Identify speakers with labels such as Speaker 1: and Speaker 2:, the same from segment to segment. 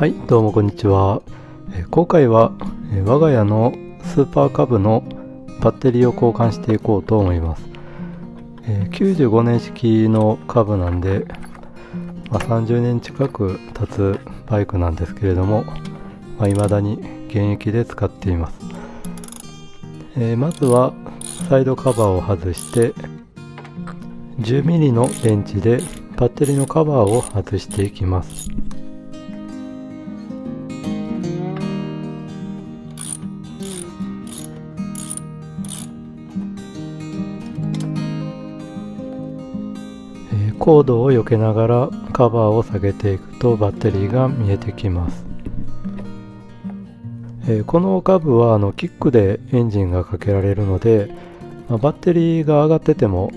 Speaker 1: はい、どうもこんにちは。今回は我が家のスーパーカブのバッテリーを交換していこうと思います。95年式のカブなんで、30年近く経つバイクなんですけれども、未だに現役で使っています。まずはサイドカバーを外して 10mm のレンチでバッテリーのカバーを外していきます。コードを避けながらカバーを下げていくとバッテリーが見えてきます。このカブはキックでエンジンがかけられるので、バッテリーが上がってても、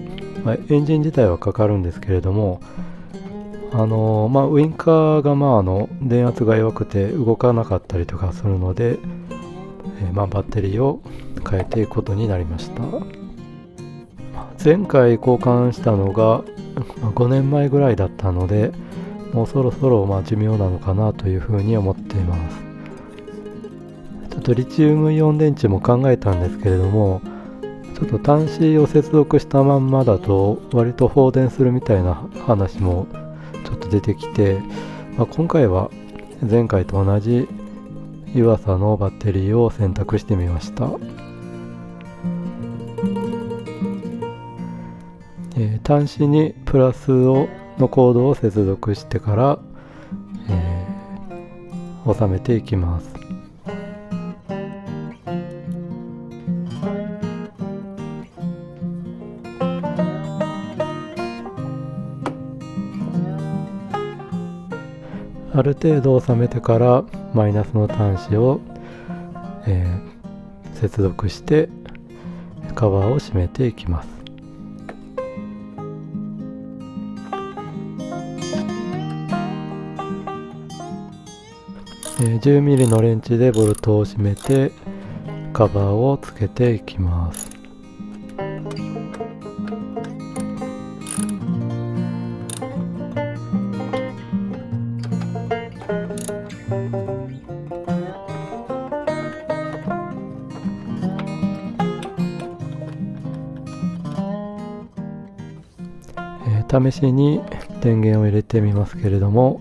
Speaker 1: エンジン自体はかかるんですけれども、ウインカーが電圧が弱くて動かなかったりとかするので、バッテリーを変えていくことになりました。前回交換したのが5年前ぐらいだったので、もうそろそろ寿命なのかなというふうに思っています。ちょっとリチウムイオン電池も考えたんですけれども、ちょっと端子を接続したまんまだと割と放電するみたいな話もちょっと出てきて、今回は前回と同じ湯浅のバッテリーを選択してみました。端子にプラスのコードを接続してから、収めていきます。ある程度収めてからマイナスの端子を、接続してカバーを締めていきます。10mm のレンチでボルトを締めてカバーをつけていきます。試しに電源を入れてみますけれども、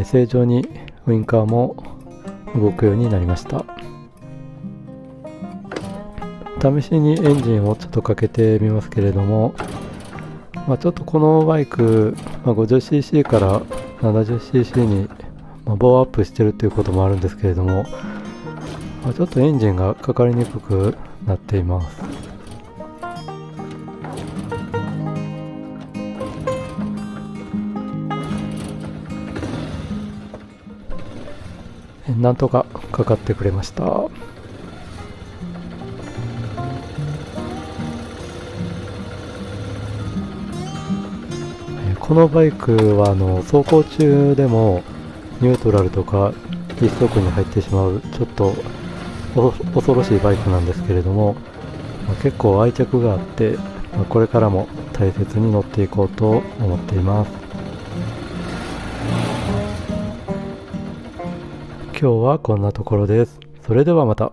Speaker 1: 正常にウインカーも動くようになりました。試しにエンジンをちょっとかけてみますけれども、ちょっとこのバイク、50cc から 70cc に、ボーアップしてるということもあるんですけれども、ちょっとエンジンがかかりにくくなっています。なんとかかかってくれました。このバイクは走行中でもニュートラルとか一速に入ってしまうちょっと恐ろしいバイクなんですけれども、結構愛着があって、これからも大切に乗っていこうと思っています。今日はこんなところです。それではまた。